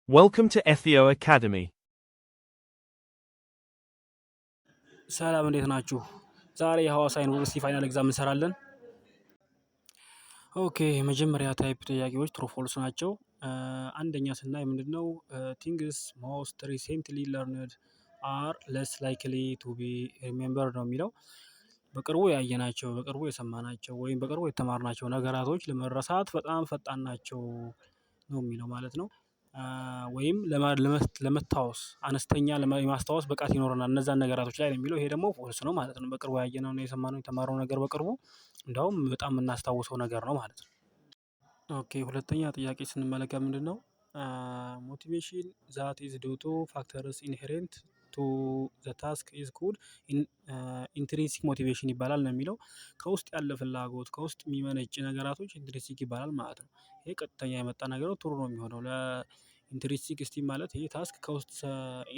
Welcome to Ethio Academy. ሰላም እንዴት ናችሁ? ዛሬ የሐዋሳ ዩኒቨርሲቲ ፋይናል ኤግዛም እንሰራለን። ኦኬ መጀመሪያ ታይፕ ጥያቄዎች ትሩ ፎልስ ናቸው። አንደኛ ስናይ ምንድነው ቲንግስ ሞስት ሪሴንትሊ ለርንድ አር ለስ ላይክሊ ቱ ቢ ሪሜምበርድ ነው የሚለው። በቅርቡ ያየናቸው፣ በቅርቡ የሰማናቸው ወይም በቅርቡ የተማርናቸው ነገራቶች ለመረሳት በጣም ፈጣን ናቸው ነው የሚለው ማለት ነው። ወይም ለመታወስ አነስተኛ የማስታወስ ብቃት ይኖረናል እነዛን ነገራቶች ላይ ነው የሚለው። ይሄ ደግሞ ፎልስ ነው ማለት ነው። በቅርቡ ያየነውና የሰማነው የተማረው ነገር በቅርቡ እንደውም በጣም የምናስታውሰው ነገር ነው ማለት ነው። ኦኬ ሁለተኛ ጥያቄ ስንመለከት ምንድነው ሞቲቬሽን ዛት ኢዝ ዱ ቱ ፋክተርስ ኢንሄሬንት ቱ ዘ ታስክ ኢዝ ጉድ ኢንትሪንሲክ ሞቲቬሽን ይባላል ነው የሚለው። ከውስጥ ያለ ፍላጎት ከውስጥ የሚመነጭ ነገራቶች ኢንትሪንሲክ ይባላል ማለት ነው። ይሄ ቀጥተኛ የመጣ ነገር ነው፣ ጥሩ ነው የሚሆነው። ለኢንትሪንሲክ ስቲም ማለት ይሄ ታስክ ከውስጥ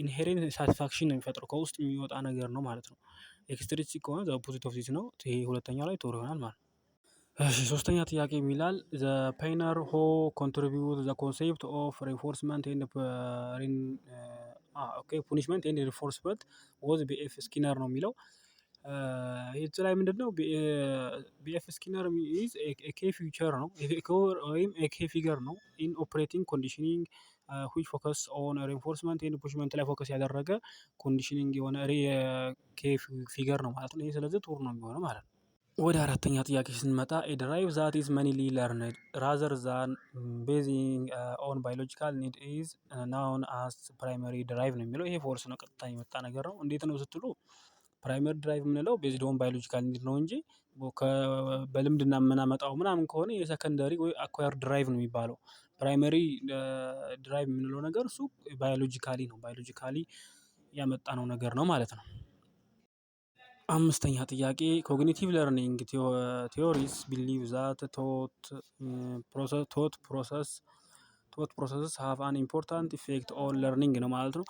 ኢንሄሬንት ሳቲስፋክሽን ነው የሚፈጥረው፣ ከውስጥ የሚወጣ ነገር ነው ማለት ነው። ኤክስትሪንሲክ ከሆነ ዘ ኦፖዚት ኦፍ ዚስ ነው። ይሄ ሁለተኛው ላይ ጥሩ ይሆናል ማለት ነው። እሺ ሶስተኛ ጥያቄ የሚላል ዘ ፓይነር ሆ ኮንትሪቢዩት ዘ ኮንሴፕት ኦፍ ሪንፎርስመንት ኤንድ ፑኒሽመንት ኤንድ ሪንፎርስመንት ወዝ ቢኤፍ ስኪነር ነው የሚለው። ይህ ላይ ምንድነው ቢኤፍ ስኪነር ኢዝ ኬ ፊቸር ነው ወይም ኬ ፊገር ነው ኢን ኦፕሬቲንግ ኮንዲሽኒንግ ዊች ፎከስ ኦን ሪንፎርስመንት ኤንድ ፑሽመንት ላይ ፎከስ ያደረገ ኮንዲሽኒንግ የሆነ ኬ ፊገር ነው ማለት ነው። ይህ ስለዚህ ጥሩ ነው የሚሆነው ማለት ነው። ወደ አራተኛ ጥያቄ ስንመጣ ድራይቭ ዛት ኢዝ መኒሊ ለርንድ ራዘር ዛን ቤዚንግ ኦን ባዮሎጂካል ኒድ ኢዝ ናውን አስ ፕራይመሪ ድራይቭ ነው የሚለው። ይሄ ፎልስ ነው፣ ቀጥታ የመጣ ነገር ነው። እንዴት ነው ስትሉ ፕራይመሪ ድራይቭ የምንለው ቤዝድ ኦን ባዮሎጂካል ኒድ ነው እንጂ በልምድና የምናመጣው ምናምን ከሆነ የሰከንደሪ ወይ አኳየር ድራይቭ ነው የሚባለው። ፕራይመሪ ድራይቭ የምንለው ነገር እሱ ባዮሎጂካሊ ነው፣ ባዮሎጂካሊ ያመጣነው ነገር ነው ማለት ነው። አምስተኛ ጥያቄ ኮግኒቲቭ ለርኒንግ ቲዮሪስ ቢሊቭ ዛት ፕሮሰስ ሃቭ አን ኢምፖርታንት ኢፌክት ኦን ለርኒንግ ነው ማለት ነው።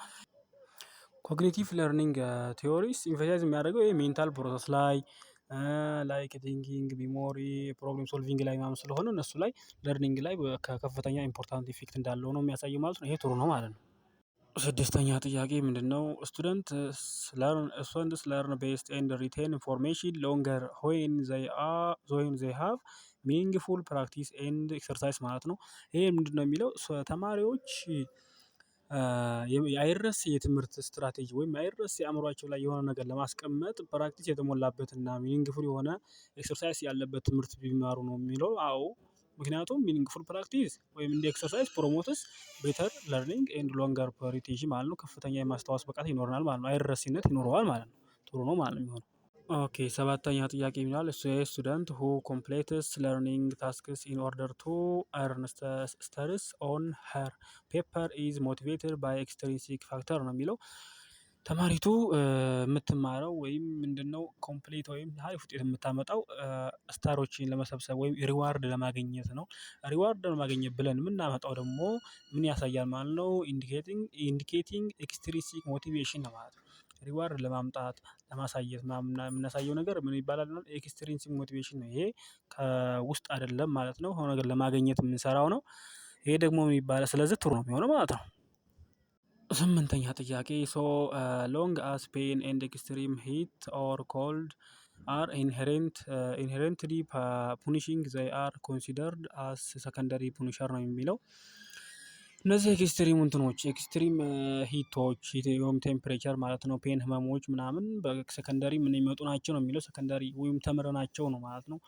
ኮግኒቲቭ ለርኒንግ ቲዮሪስ ኢንፈሳይዝ የሚያደርገው ይሄ ሜንታል ፕሮሰስ ላይ ላይክ ቲንኪንግ፣ ሚሞሪ፣ ፕሮብሌም ሶልቪንግ ላይ ምናምን ስለሆነ እነሱ ላይ ለርኒንግ ላይ ከከፍተኛ ኢምፖርታንት ኢፌክት እንዳለው ነው የሚያሳየው ማለት ነው። ይሄ ጥሩ ነው ማለት ነው። ስድስተኛ ጥያቄ ምንድነው ስቱደንትስ ለርን ቤስድ ኤንድ ሪቴን ኢንፎርሜሽን ሎንገር ዌን ዘይ ሃቭ ሚኒንግፉል ፕራክቲስ ኤንድ ኤክሰርሳይዝ ማለት ነው። ይሄ ምንድነው የሚለው ተማሪዎች አይረሴ የትምህርት ስትራቴጂ ወይም አይረሴ አእምሯቸው ላይ የሆነ ነገር ለማስቀመጥ ፕራክቲስ የተሞላበትና ሚኒንግፉል የሆነ ኤክሰርሳይዝ ያለበት ትምህርት ቢማሩ ነው የሚለው። አዎ ምክንያቱም ሚኒንግፉል ፕራክቲስ ወይም እንደ ኤክሰርሳይዝ ፕሮሞትስ ቤተር ለርኒንግ ኤንድ ሎንገር ሪቴንሽን ማለት ነው። ከፍተኛ የማስታወስ ብቃት ይኖረናል ማለት ነው። አይረሴነት ይኖረዋል ማለት ነው። ጥሩ ነው ማለት ነው የሚሆነው። ኦኬ ሰባተኛ ጥያቄ ይላል ስቱደንት ሁ ኮምፕሌትስ ለርኒንግ ታስክስ ኢን ኦርደር ቱ ኤርን ስተርስ ኦን ሄር ፔፐር ኢዝ ሞቲቬትድ ባይ ኤክስትሪንሲክ ፋክተር ነው የሚለው። ተማሪቱ የምትማረው ወይም ምንድነው ኮምፕሊት ወይም አሪፍ ውጤት የምታመጣው ስታሮችን ለመሰብሰብ ወይም ሪዋርድ ለማግኘት ነው። ሪዋርድ ለማግኘት ብለን የምናመጣው ደግሞ ምን ያሳያል ማለት ነው? ኢንዲኬቲንግ ኤክስትሪንሲክ ሞቲቬሽን ነው ማለት ነው። ሪዋርድ ለማምጣት ለማሳየት የምናሳየው ነገር ምን ይባላል? ኤክስትሪንሲክ ሞቲቬሽን ነው። ይሄ ከውስጥ አይደለም ማለት ነው። ሆነ ነገር ለማግኘት የምንሰራው ነው። ይሄ ደግሞ ምን ይባላል? ስለዚህ ጥሩ ነው የሚሆነው ማለት ነው። ስምንተኛ ጥያቄ ሶ ሎንግ አስ ፔን ኤንድ ኤክስትሪም ሂት ኦር ኮልድ አር ኢንሄረንትሊ ፑኒሽንግ ዘይ አር ኮንሲደርድ አስ ሰከንደሪ ፑኒሸር ነው የሚለው። እነዚህ ኤክስትሪም እንትኖች ኤክስትሪም ሂቶች ወይም ቴምፕሬቸር ማለት ነው፣ ፔን ህመሞች ምናምን በሰከንደሪ ምን የሚመጡ ናቸው ነው የሚለው። ሰከንደሪ ወይም ተምረናቸው ነው ማለት ነው።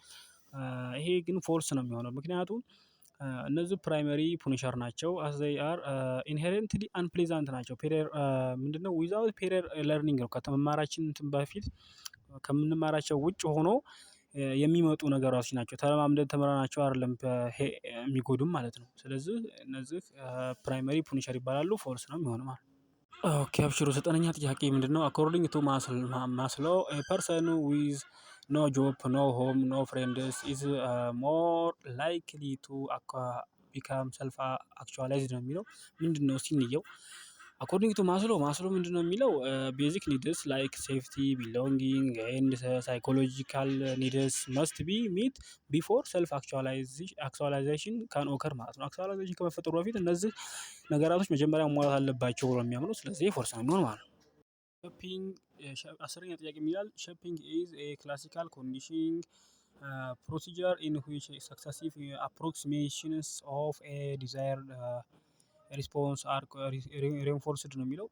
ይሄ ግን ፎልስ ነው የሚሆነው ምክንያቱም እነዚህ ፕራይመሪ ፑኒሸር ናቸው። አስ ዘይ አር ኢንሄረንትሊ አንፕሌዛንት ናቸው። ምንድነው ዊዛውት ፔሪየር ለርኒንግ ነው። ከመማራችን በፊት ከምንማራቸው ውጭ ሆኖ የሚመጡ ነገሮች ናቸው። ተለማምደን ተምረናቸው አይደለም የሚጎዱም ማለት ነው። ስለዚህ እነዚህ ፕራይመሪ ፑኒሸር ይባላሉ። ፎልስ ነው የሚሆነው ማለት ነው። ኦኬ አብሽሩ። ዘጠነኛ ጥያቄ ምንድነው አኮርዲንግ ቱ ማስሎ ፐርሰን ዊዝ ኖ ጆብ ኖ ሆም ኖ ፍሬንድስ ኢዝ ሞር ላይክሊ ቱ ቢካም ሰልፍ አክቹዋላይዝድ ነው የሚለው። ምንድነው እስቲ እንየው። አኮርዲንግ ቱ ማስሎ ምንድነው የሚለው ቤዚክ ኒድስ ላይክ ሴፍቲ ቢሎንጊንግ ኤንድ ሳይኮሎጂካል ኒድስ መስት ቢ ሚት ቢፎር ሰልፍ አክቹዋላይዜሽን ካን ኦከር ማለት ነው። አክቹዋላይዜሽን ከመፈጠሩ በፊት እነዚህ ነገራቶች መጀመሪያ መሟላት አለባቸው ብሎ የሚያምኑ ስለዚህ ፎርስ ነው የሚሆን ማለት ነው። ሸፒንግ 10ኛ ጥያቄ የሚላል ሸፒንግ ኢዝ ኤ ክላሲካል ኮንዲሽኒንግ ፕሮሲጀር ኢን ዊች ሰክሰሲቭ አፕሮክሲሜሽንስ ኦፍ ኤ ዲዛይርድ ሪስፖንስ አር ሬንፎርስድ ነው የሚለው።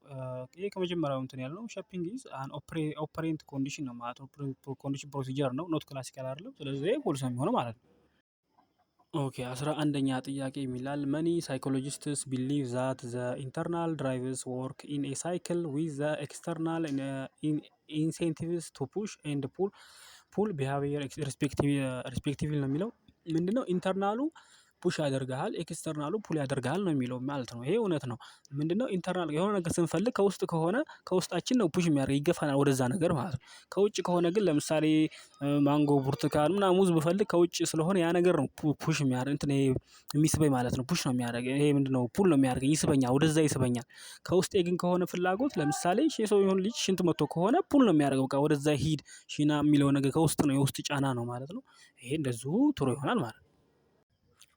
ይሄ ከመጀመሪያው እንትን ያልነው ሸፒንግ ኢዝ አን ኦፐሬንት ኮንዲሽን ነው ማለት ነው። ኮንዲሽን ፕሮሲጀር ነው ኖት ክላሲካል አይደለም። ስለዚህ ፎልስ ነው የሚሆነው ማለት ነው። ኦኬ 11ኛ ጥያቄ የሚላል መኒ ሳይኮሎጂስትስ ቢሊቭ ዛት ዘ ኢንተርናል ድራይቭስ ወርክ ኢን ኤ ሳይክል ዊዝ ዘ ኤክስተርናል ኢንሴንቲቭስ ቱ ፑሽ ኤንድ ፑል ቢሃቪየር ሪስፔክቲቭሊ ነው የሚለው። ምንድነው ኢንተርናሉ ፑሽ ያደርግሃል ኤክስተርናሉ ፑል ያደርግሃል ነው የሚለው ማለት ነው። ይሄ እውነት ነው። ምንድነው ኢንተርናል የሆነ ነገር ስንፈልግ ከውስጥ ከሆነ ከውስጣችን ነው ፑሽ የሚያደርግ ይገፋናል ወደዛ ነገር ማለት ነው። ከውጭ ከሆነ ግን ለምሳሌ ማንጎ ብርቱካን ምናምን ሙዝ ብፈልግ ከውጭ ስለሆነ ያ ነገር ነው ፑሽ የሚያደርግ እንትን የሚስበኝ ማለት ነው። ፑሽ ነው የሚያደርግ ይሄ ምንድነው ፑል ነው የሚያደርገኝ ይስበኛል ወደዛ ይስበኛል። ከውስጤ ግን ከሆነ ፍላጎት ለምሳሌ የሰው የሆነ ልጅ ሽንት መጥቶ ከሆነ ፑል ነው የሚያደርገው በቃ ወደዛ ሂድ ሽና የሚለው ነገር ከውስጥ ነው የውስጥ ጫና ነው ማለት ነው። ይሄ እንደዚሁ ጥሩ ይሆናል ማለት ነው።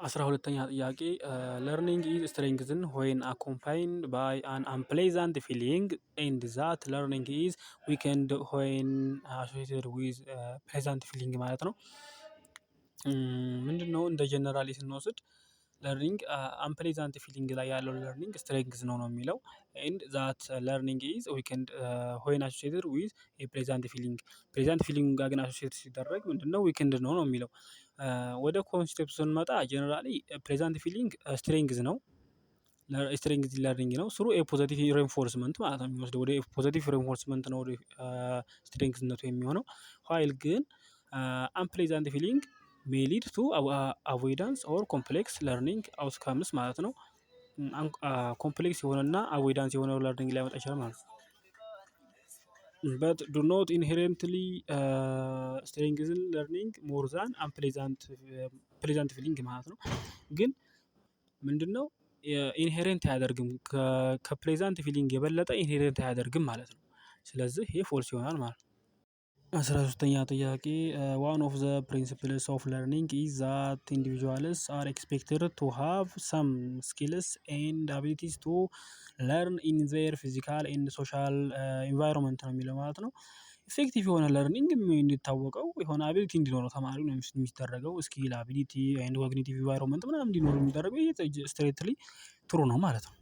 12ኛ ጥያቄ ለርኒንግ ኢዝ ስትሬንግዝን ዌን አኮምፓይንድ ባይ አን አንፕሌዛንት ፊሊንግ ኤንድ ዛት ለርኒንግ ኢዝ ዊኬንድ ዌን አሶሲየትድ ዊዝ ፕሌዛንት ፊሊንግ ማለት ነው። ምንድነው እንደ ጀነራሊ ስንወስድ ለርኒንግ አንፕሌዛንት ፊሊንግ ላይ ያለው ለርኒንግ ስትሬንግዝ ነው የሚለው ኤንድ ዛት ለርኒንግ ኢዝ ዊኬንድ ዌን አሶሲየትድ ዊዝ ፕሌዛንት ፊሊንግ ፕሌዛንት ፊሊንግ ጋር ግን አሶሲየት ሲደረግ ምንድነው ዊኬንድ ነው የሚለው። ወደ ኮንሴፕት ስንመጣ ጀነራሊ ፕሬዘንት ፊሊንግ ስትሬንግዝ ነው ስትሬንግዝ ለርኒንግ ነው ስሩ ፖዘቲቭ ሬንፎርስመንት ማለት ነው የሚወስደው ወደ ፖዘቲቭ ሬንፎርስመንት ነው ወደ ስትሬንግዝነቱ የሚሆነው። ኋይል ግን አንፕሌዛንት ፊሊንግ ሜይ ሊድ ቱ አቮይዳንስ ኦር ኮምፕሌክስ ለርኒንግ አውትካምስ ማለት ነው። ኮምፕሌክስ የሆነና አቮይዳንስ የሆነ ለርኒንግ ሊያመጣ ይችላል ማለት ነው። but do not inherently strengthen learning more than pleasant feeling ማለት ነው። ግን ምንድነው ኢንሄረንት አያደርግም ከፕሌዛንት ፊሊንግ የበለጠ ኢንሄረንት አያደርግም ማለት ነው። ስለዚህ ይሄ ፎልስ ይሆናል ማለት ነው። 13ኛ ጥያቄ one of the principles of learning is that individuals are expected to have some skills and abilities to learn in their physical and social environment ነው የሚለው ማለት ነው። ኢፌክቲቭ የሆነ ለርኒንግ እንዲታወቀው የሆነ አቢሊቲ እንዲኖረው ተማሪው ነው የሚደረገው ስኪል አቢሊቲ ኤንድ ኮግኒቲቭ ኢንቫይሮንመንት ምናምን እንዲኖረው የሚደረገው ይሄ ስትሬትሊ ጥሩ ነው ማለት ነው።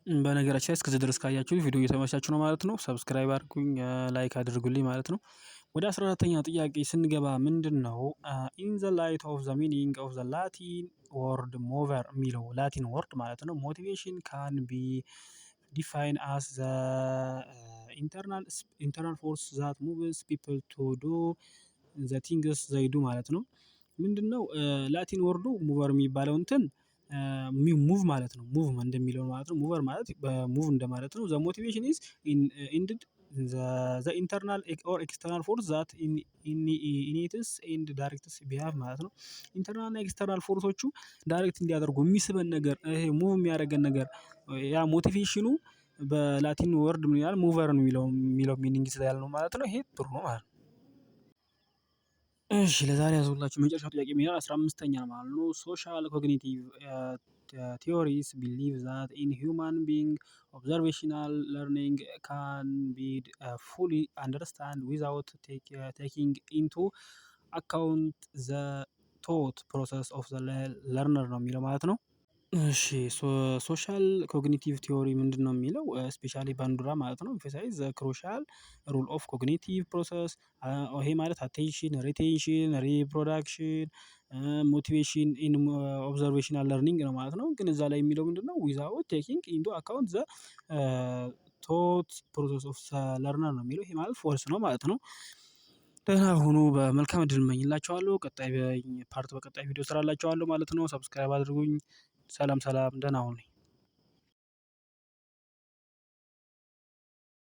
በነገራችን ላይ እስከዚህ ድረስ ካያችሁ ቪዲዮ እየተመቻችሁ ነው ማለት ነው። ሰብስክራይብ አድርጉኝ ላይክ አድርጉልኝ ማለት ነው። ወደ 14ኛ ጥያቄ ስንገባ ምንድነው ኢን ዘ ላይት ኦፍ ዘ ሚኒንግ ኦፍ ዘ ላቲን ወርድ ሞቨር የሚለው ላቲን ወርድ ማለት ነው። ሞቲቬሽን ካን ቢ ዲፋይን አስ ዘ ኢንተርናል ፎርስ ዛት ሙቭስ ፒፕል ቱ ዱ ዘ ቲንግስ ዘይ ዱ ማለት ነው። ምንድነው ላቲን ወርዱ ሙቨር የሚባለው እንትን ሙቭ ማለት ነው። ሙቭ እንደሚለው ማለት ነው። ሙቨር ማለት በሙቭ እንደማለት ነው። ዘ ሞቲቬሽን ኢዝ ኢንድድ ዘ ኢንተርናል ኦር ኤክስተርናል ፎርስ ዛት ኢኒትስ ኤንድ ዳይሬክትስ ቢሃቭ ማለት ነው። ኢንተርናል እና ኤክስተርናል ፎርሶቹ ዳይሬክት እንዲያደርጉ የሚስበን ነገር ይሄ ሙቭ የሚያደርገን ነገር ያ ሞቲቬሽኑ በላቲን ወርድ ምን ይላል ሙቨር ነው የሚለው ሚኒንግ ስላለ ነው ማለት ነው። ይሄ ጥሩ ነው ማለት ነው። እሺ ለዛሬ ያዘውላችሁ መጨረሻው ጥያቄ የሚለው 15ኛ ማለት ነው። ሶሻል ኮግኒቲቭ ቲዮሪስ ቢሊቭ ዛት ኢን ሂውማን ቢንግ ኦብዘርቬሽናል ለርኒንግ ካን ቢ ፉሊ አንደርስታንድ ዊዛውት ቴኪንግ ኢንቱ አካውንት ዘ ቶት ፕሮሰስ ኦፍ ዘ ለርነር ነው የሚለው ማለት ነው። እሺ ሶሻል ኮግኒቲቭ ቲዮሪ ምንድነው የሚለው ስፔሻሊ ባንዱራ ማለት ነው። ኤምፋሳይዝ ዘ ክሩሻል ሩል ኦፍ ኮግኒቲቭ ፕሮሰስ ይሄ ማለት አቴንሽን ሪቴንሽን ሪፕሮዳክሽን ሞቲቬሽን ኢን ኦብዘርቬሽናል ለርኒንግ ነው ማለት ነው። ግን እዛ ላይ የሚለው ምንድነው ዊዛውት ቴኪንግ ኢንቱ አካውንት ዘ ቶት ፕሮሰስ ኦፍ ለርነር ነው የሚለው ይሄ ማለት ፎልስ ነው ማለት ነው። ደህና ሁኑ በመልካም እድል እመኝላችኋለሁ። ቀጣይ ፓርት በቀጣይ ቪዲዮ እሰራላችኋለሁ ማለት ነው። ሰብስክራይብ አድርጉኝ። ሰላም ደህና ሁኑልኝ።